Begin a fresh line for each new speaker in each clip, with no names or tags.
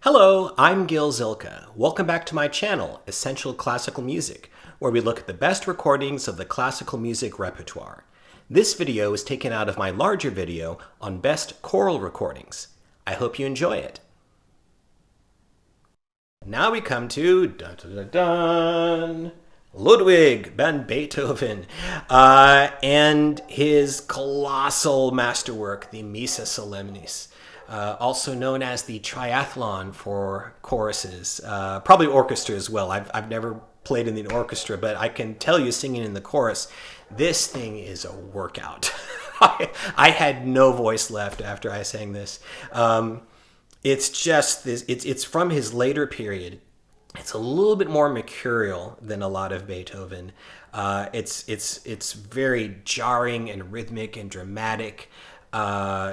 Hello, I'm Gil Zilkha. Welcome back to my channel, Essential Classical Music, where we look at the best recordings of the classical music repertoire. This video is taken out of my larger video on best choral recordings. I hope you enjoy it. Now we come to dun, dun, dun, dun, Ludwig van Beethoven and his colossal masterwork, the Missa Solemnis. Also known as the triathlon for choruses, probably orchestra as well. I've never played in the orchestra, but I can tell you singing in the chorus, this thing is a workout. I had no voice left after I sang this. It's just this. It's from his later period. It's a little bit more mercurial than a lot of Beethoven. It's very jarring and rhythmic and dramatic.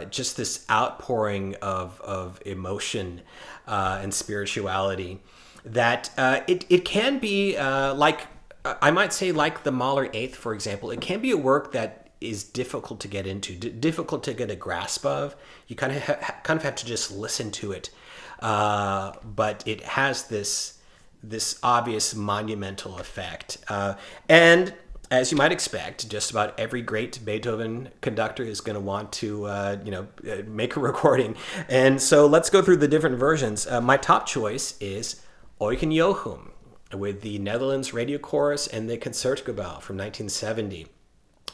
Just this outpouring of emotion and spirituality that it can be like, I might say, like the Mahler Eighth, for example. It can be a work that is difficult to get into, difficult to get a grasp of. You kind of have to just listen to it, but it has this obvious monumental effect, and as you might expect, just about every great Beethoven conductor is going to want to, make a recording. And so let's go through the different versions. My top choice is Eugen Jochum with the Netherlands Radio Chorus and the Concertgebouw from 1970.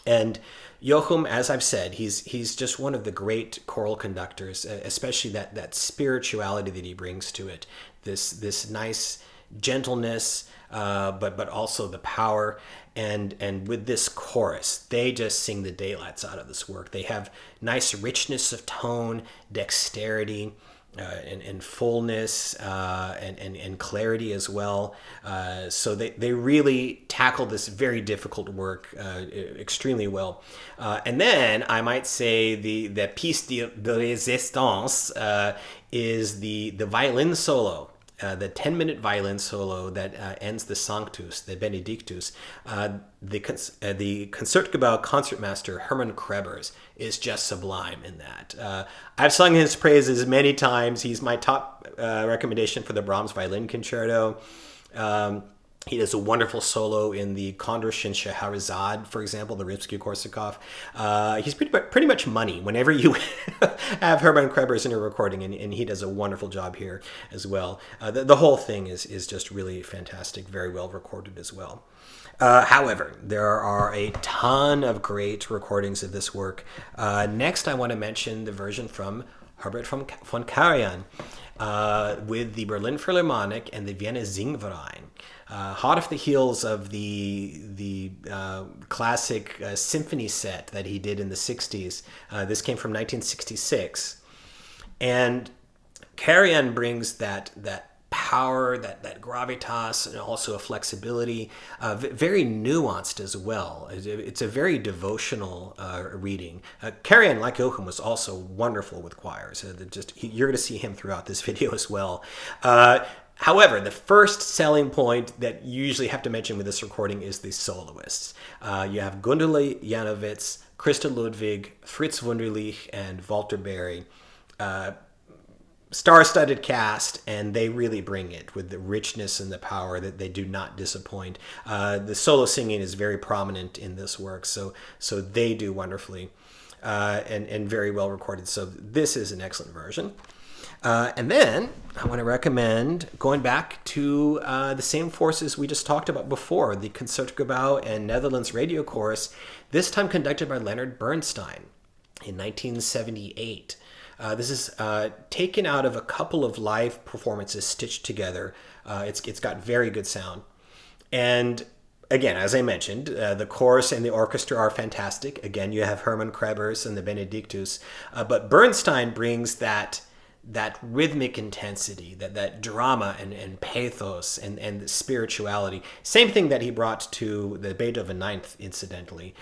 And Jochum, as I've said, he's just one of the great choral conductors, especially that spirituality that he brings to it. This nice gentleness, but also the power. And with this chorus, they just sing the daylights out of this work. They have nice richness of tone, dexterity, and fullness, and clarity as well. So they really tackle this very difficult work extremely well. And then I might say the pièce de résistance is the violin solo. The 10-minute violin solo that ends the Sanctus, the Benedictus. The Concertgebouw concertmaster Hermann Krebers is just sublime in that. I've sung his praises many times. He's my top recommendation for the Brahms Violin Concerto. He does a wonderful solo in the Condorcet Scheherazade, for example, the Rimsky-Korsakov. He's pretty much money whenever you have Hermann Krebers in a recording, and he does a wonderful job here as well. The whole thing is just really fantastic, very well recorded as well. However, there are a ton of great recordings of this work. Next, I want to mention the version from Herbert von Karajan with the Berlin Philharmonic and the Vienna Singverein. Hot off the heels of the classic symphony set that he did in the 60s. This came from 1966. And Karajan brings that power, that gravitas, and also a flexibility, very nuanced as well. It's a very devotional reading. Karajan, like Jochum, was also wonderful with choirs. You're going to see him throughout this video as well. However, the first selling point that you usually have to mention with this recording is the soloists. You have Gundula Janowitz, Christa Ludwig, Fritz Wunderlich, and Walter Berry. Star-studded cast, and they really bring it with the richness and the power that they do not disappoint. The solo singing is very prominent in this work, so they do wonderfully, and very well recorded. So this is an excellent version. And then I want to recommend going back to the same forces we just talked about before, the Concertgebouw and Netherlands Radio Chorus, this time conducted by Leonard Bernstein in 1978. This is taken out of a couple of live performances stitched together. It's got very good sound. And again, as I mentioned, the chorus and the orchestra are fantastic. Again, you have Hermann Krebers and the Benedictus. But Bernstein brings that rhythmic intensity, that drama and pathos and the spirituality. Same thing that he brought to the Beethoven Ninth, incidentally.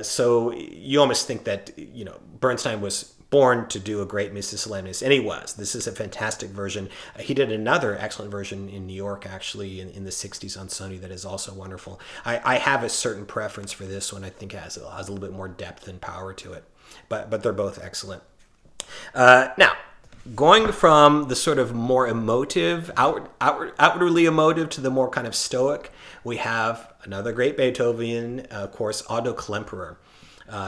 So you almost think that Bernstein was born to do a great Missa Solemnis, and he was. This is a fantastic version. He did another excellent version in New York, actually, in the 60s on Sony that is also wonderful. I have a certain preference for this one. I think it has a little bit more depth and power to it, but they're both excellent. Now, Going from the sort of more emotive, outwardly emotive, to the more kind of stoic, we have another great Beethoven, of course, Otto Klemperer.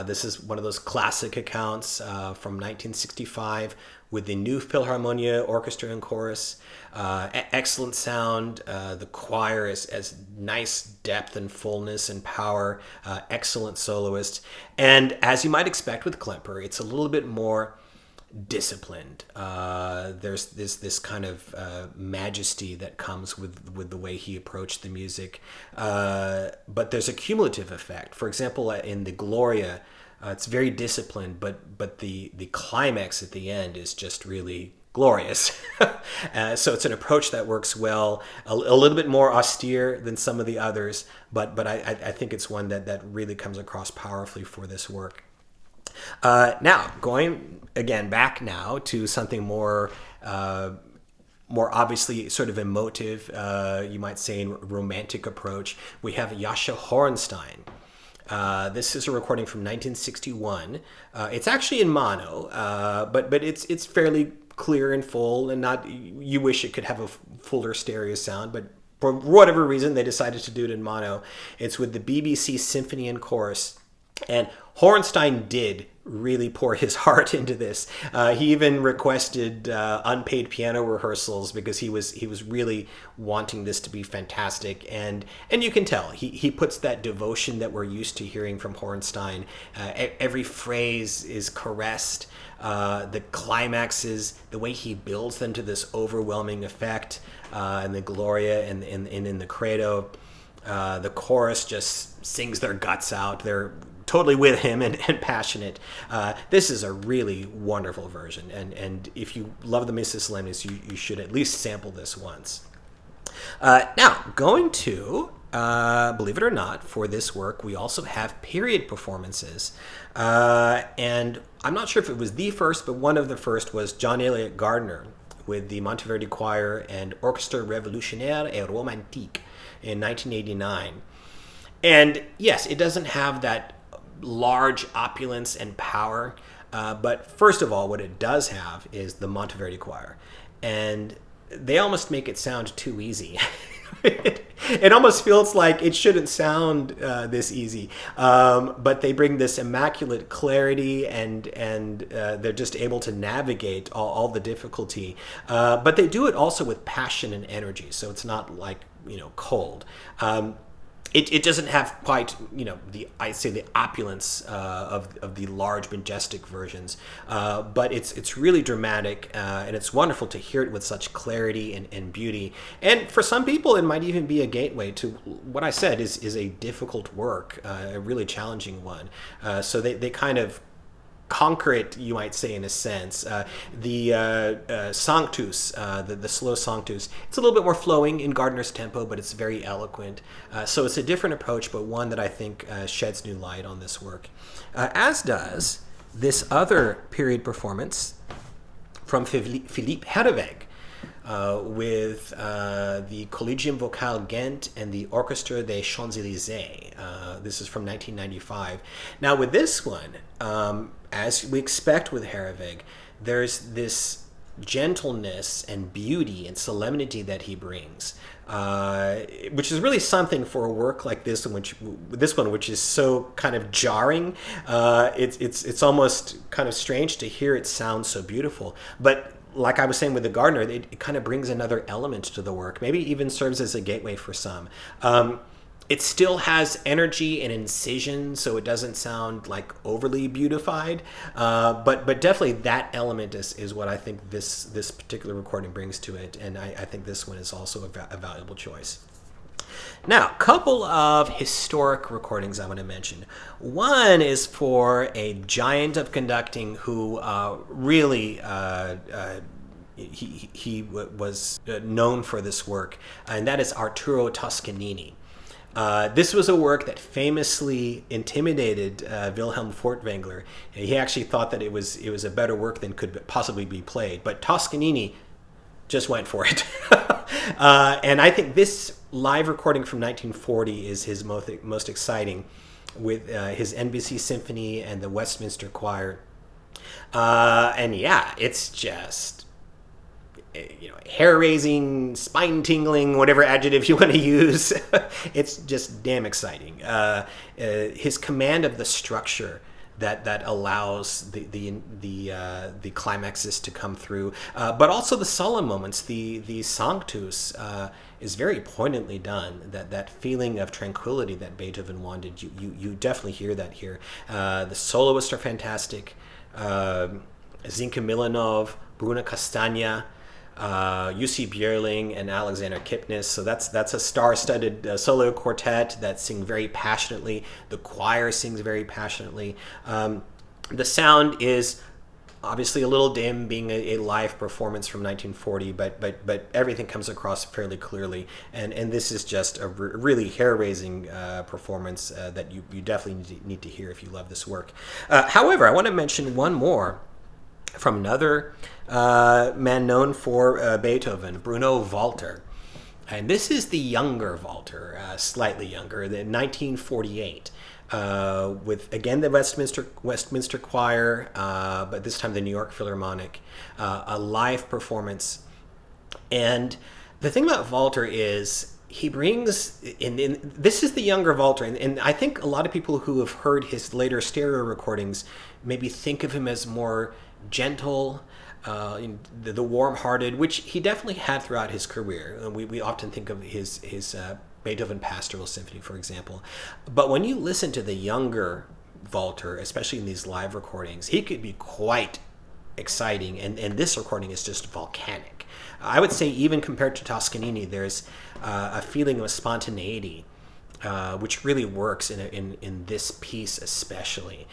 This is one of those classic accounts from 1965 with the New Philharmonia Orchestra and Chorus. Excellent sound. The choir has nice depth and fullness and power. Excellent soloist. And as you might expect with Klemperer, it's a little bit more disciplined. There's this kind of majesty that comes with the way he approached the music. But there's a cumulative effect. For example, in the Gloria, it's very disciplined, but the climax at the end is just really glorious. So it's an approach that works well, a little bit more austere than some of the others, but I think it's one that really comes across powerfully for this work. Now, going again back now to something more obviously sort of emotive, you might say, romantic approach, we have Jochum Horenstein. This is a recording from 1961. It's actually in mono, but it's fairly clear and full, and not. You wish it could have a fuller stereo sound, but for whatever reason they decided to do it in mono. It's with the BBC Symphony and Chorus, and Horenstein did really pour his heart into this. He even requested unpaid piano rehearsals because he was really wanting this to be fantastic, and you can tell he puts that devotion that we're used to hearing from Horenstein. Every phrase is caressed. The climaxes, the way he builds them to this overwhelming effect, and the Gloria and in the Credo, the chorus just sings their guts out. They're totally with him and passionate. This is a really wonderful version, and if you love the Missa Solemnis, you should at least sample this once. Now, going to, believe it or not, for this work, we also have period performances. And I'm not sure if it was the first, but one of the first was John Eliot Gardiner with the Monteverdi Choir and Orchestre Révolutionnaire et Romantique in 1989. And yes, it doesn't have that large opulence and power, but first of all, what it does have is the Monteverdi Choir, and they almost make it sound too easy. It almost feels like it shouldn't sound this easy, but they bring this immaculate clarity, and they're just able to navigate all the difficulty, but they do it also with passion and energy, so it's not like, cold. It doesn't have quite, the opulence of the large, majestic versions, but it's really dramatic, and it's wonderful to hear it with such clarity and beauty. And for some people, it might even be a gateway to what I said is a difficult work, a really challenging one. So they kind of conquer it, you might say, in a sense. The Sanctus, the slow Sanctus, it's a little bit more flowing in Gardiner's tempo, but it's very eloquent. So it's a different approach, but one that I think sheds new light on this work. As does this other period performance from Philippe Herwegh, with the Collegium Vocal Ghent and the Orchestre des Champs-Élysées. This is from 1995. Now, with this one, as we expect with Herwegh, there's this gentleness and beauty and solemnity that he brings, which is really something for a work like this one, which is so kind of jarring. It's almost kind of strange to hear it sound so beautiful, but like I was saying with the Gardiner, it kind of brings another element to the work, maybe even serves as a gateway for some. It still has energy and incision, so it doesn't sound like overly beautified, but definitely that element is what I think this particular recording brings to it, and I think this one is also a valuable choice. Now, a couple of historic recordings I want to mention. One is for a giant of conducting who really he was known for this work, and that is Arturo Toscanini. This was a work that famously intimidated Wilhelm Furtwängler. He actually thought that it was a better work than could possibly be played, but Toscanini just went for it. And I think this live recording from 1940 is his most exciting, with his NBC Symphony and the Westminster Choir. And yeah, it's just, hair-raising, spine-tingling, whatever adjective you want to use. It's just damn exciting. His command of the structure that allows the climaxes to come through, but also the solemn moments. The Sanctus is very poignantly done. That feeling of tranquility that Beethoven wanted, you definitely hear that here. The soloists are fantastic. Zinka Milanov, Bruna Castagna, UC Bjerling, and Alexander Kipnis. So that's a star-studded solo quartet that sing very passionately. The choir sings very passionately. The sound is obviously a little dim, being a live performance from 1940, but everything comes across fairly clearly. And this is just a really hair-raising performance that you definitely need to hear if you love this work. However, I want to mention one more from another man known for Beethoven, Bruno Walter. And this is the younger Walter, slightly younger, the 1948, with, again, the Westminster Choir, but this time the New York Philharmonic, a live performance. And the thing about Walter is he brings in this is the younger Walter, and I think a lot of people who have heard his later stereo recordings maybe think of him as more gentle, the warm-hearted, which he definitely had throughout his career. We often think of his Beethoven Pastoral Symphony, for example. But when you listen to the younger Walter, especially in these live recordings, he could be quite exciting, and this recording is just volcanic. I would say even compared to Toscanini, there's a feeling of spontaneity, which really works in this piece especially.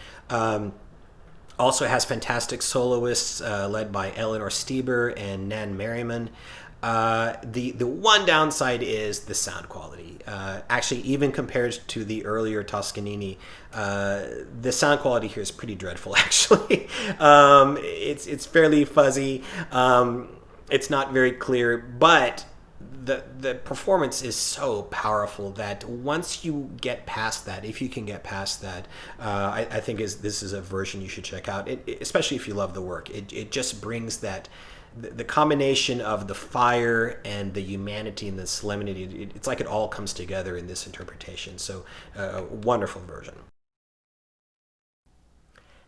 Also has fantastic soloists led by Eleanor Stieber and Nan Merriman. The one downside is the sound quality. Actually, even compared to the earlier Toscanini, the sound quality here is pretty dreadful, actually. It's fairly fuzzy. It's not very clear, but the performance is so powerful that once you get past that, if you can get past that, I think this is a version you should check out, especially if you love the work. It just brings that the combination of the fire and the humanity and the solemnity. It's like it all comes together in this interpretation. So a wonderful version.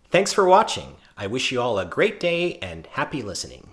Thanks for watching. I wish you all a great day and happy listening.